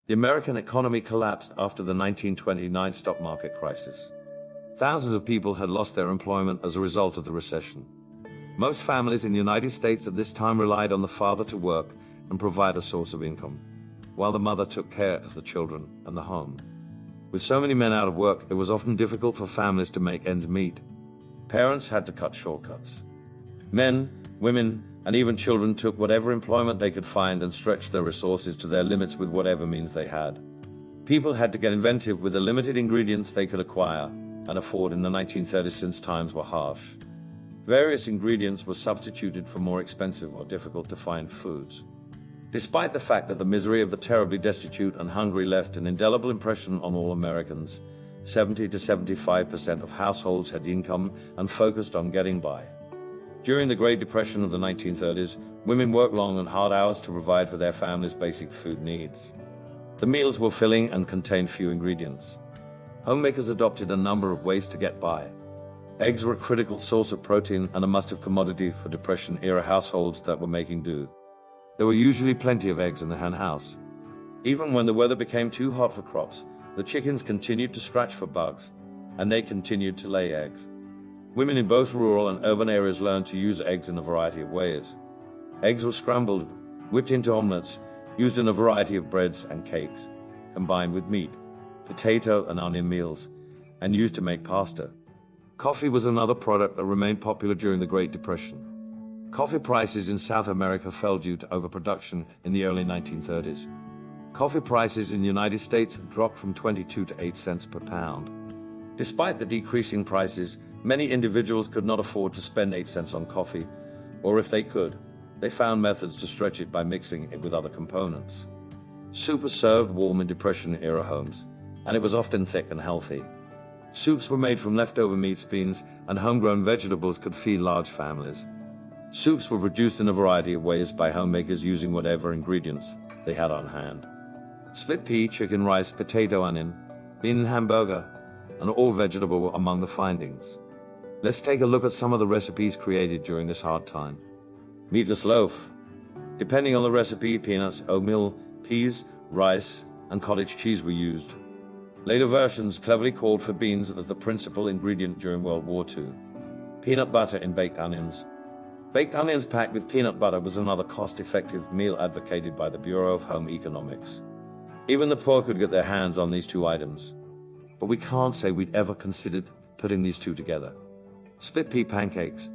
The American economy collapsed after the 1929 stock market crisis. Thousands of people had lost their employment as a result of the recession. Most families in the United States at this time relied on the father to work and provide a source of income, while the mother took care of the children and the home. With so many men out of work, it was often difficult for families to make ends meet. Parents had to cut shortcuts. Men, women, and even children took whatever employment they could find and stretched their resources to their limits with whatever means they had. People had to get inventive with the limited ingredients they could acquire and afford in the 1930s, since times were harsh. Various ingredients were substituted for more expensive or difficult to find foods. Despite the fact that the misery of the terribly destitute and hungry left an indelible impression on all Americans, 70 to 75% of households had income and focused on getting by. During the Great Depression of the 1930s, women worked long and hard hours to provide for their families' basic food needs. The meals were filling and contained few ingredients. Homemakers adopted a number of ways to get by. Eggs were a critical source of protein and a must-have commodity for Depression-era households that were making do. There were usually plenty of eggs in the hen house. Even when the weather became too hot for crops, the chickens continued to scratch for bugs, and they continued to lay eggs. Women in both rural and urban areas learned to use eggs in a variety of ways. Eggs were scrambled, whipped into omelets, used in a variety of breads and cakes, combined with meat, potato and onion meals, and used to make pasta. Coffee was another product that remained popular during the Great Depression. Coffee prices in South America fell due to overproduction in the early 1930s. Coffee prices in the United States dropped from 22 to 8 cents per pound. Despite the decreasing prices, many individuals could not afford to spend 8 cents on coffee, or if they could, they found methods to stretch it by mixing it with other components. Soup was served warm in Depression-era homes, and it was often thick and healthy. Soups were made from leftover meats, beans, and homegrown vegetables could feed large families. Soups were produced in a variety of ways by homemakers using whatever ingredients they had on hand. Split pea, chicken, rice, potato, onion, bean and hamburger, and all vegetable were among the findings. Let's take a look at some of the recipes created during this hard time. Meatless loaf. Depending on the recipe, peanuts, oatmeal, peas, rice, and cottage cheese were used. Later versions cleverly called for beans as the principal ingredient during World War II. Peanut butter in baked onions. Baked onions packed with peanut butter was another cost-effective meal advocated by the Bureau of Home Economics. Even the poor could get their hands on these two items. But we can't say we'd ever considered putting these two together. Split pea pancakes.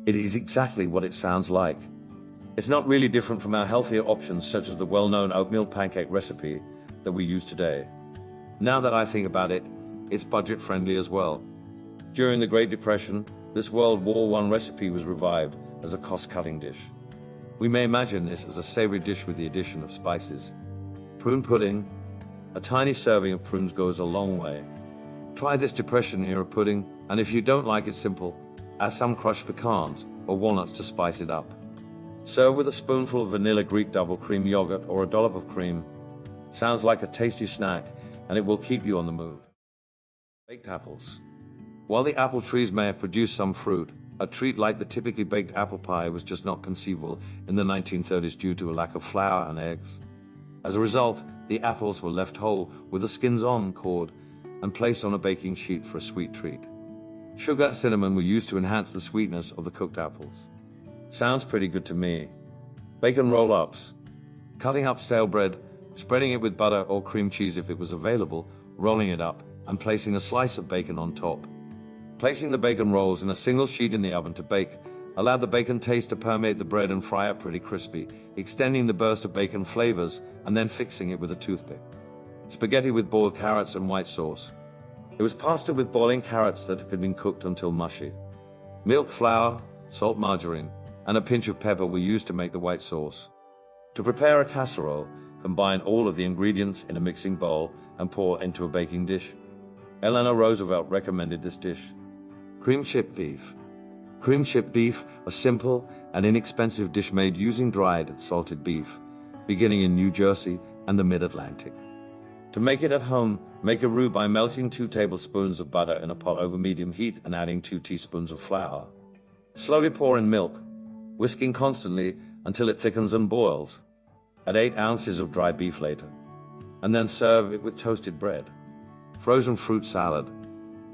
It is exactly what it sounds like. It's not really different from our healthier options such as the well-known oatmeal pancake recipe that we use today. Now that I think about it, it's budget-friendly as well. During the Great Depression, this World War I recipe was revived as a cost-cutting dish. We may imagine this as a savory dish with the addition of spices. Prune pudding. A tiny serving of prunes goes a long way. Try this Depression-era pudding, and if you don't like it simple, add some crushed pecans or walnuts to spice it up. Serve with a spoonful of vanilla Greek double cream yogurt or a dollop of cream. Sounds like a tasty snack, and it will keep you on the move. Baked apples. While the apple trees may have produced some fruit, a treat like the typically baked apple pie was just not conceivable in the 1930s due to a lack of flour and eggs. As a result, the apples were left whole with the skins on cored and placed on a baking sheet for a sweet treat. Sugar and cinnamon were used to enhance the sweetness of the cooked apples. Sounds pretty good to me. Bacon roll-ups. Cutting up stale bread, spreading it with butter or cream cheese if it was available, rolling it up, and placing a slice of bacon on top. Placing the bacon rolls in a single sheet in the oven to bake allowed the bacon taste to permeate the bread and fry up pretty crispy, extending the burst of bacon flavors and then fixing it with a toothpick. Spaghetti with boiled carrots and white sauce. It was pasta with boiling carrots that had been cooked until mushy. Milk, flour, salt, margarine, and a pinch of pepper were used to make the white sauce. To prepare a casserole, combine all of the ingredients in a mixing bowl and pour into a baking dish. Eleanor Roosevelt recommended this dish. Cream chip beef. Cream chip beef, a simple and inexpensive dish made using dried and salted beef, beginning in New Jersey and the Mid-Atlantic. To make it at home, make a roux by melting 2 tablespoons of butter in a pot over medium heat and adding 2 teaspoons of flour. Slowly pour in milk, whisking constantly until it thickens and boils. Add 8 ounces of dry beef later. and then serve it with toasted bread. Frozen fruit salad.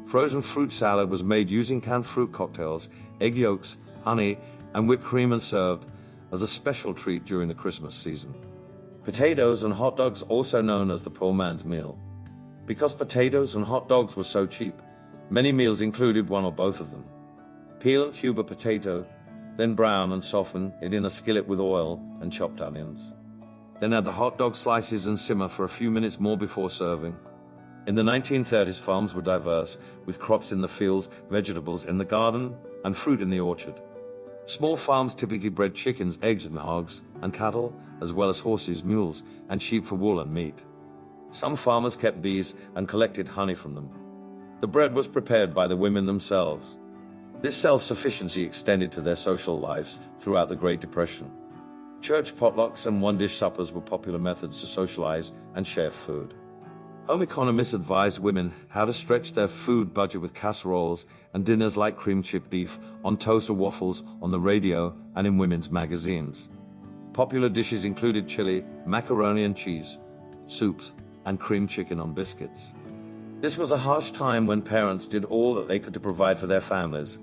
Frozen fruit salad was made using canned fruit cocktails, egg yolks, honey, and whipped cream and served as a special treat during the Christmas season. Potatoes and hot dogs, also known as the poor man's meal. Because potatoes and hot dogs were so cheap, many meals included one or both of them. Peel and cube a potato, then brown and soften it in a skillet with oil and chopped onions. Then add the hot dog slices and simmer for a few minutes more before serving. In the 1930s, farms were diverse, with crops in the fields, vegetables in the garden, and fruit in the orchard. Small farms typically bred chickens, eggs, and hogs, and cattle, as well as horses, mules, and sheep for wool and meat. Some farmers kept bees and collected honey from them. The bread was prepared by the women themselves. This self-sufficiency extended to their social lives throughout the Great Depression. Church potlucks and one-dish suppers were popular methods to socialize and share food. Home economists advised women how to stretch their food budget with casseroles and dinners like cream chip beef on toast or waffles on the radio and in women's magazines. Popular dishes included chili, macaroni and cheese, soups, and cream chicken on biscuits. This was a harsh time when parents did all that they could to provide for their families.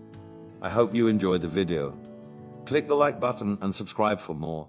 I hope you enjoyed the video. Click the like button and subscribe for more.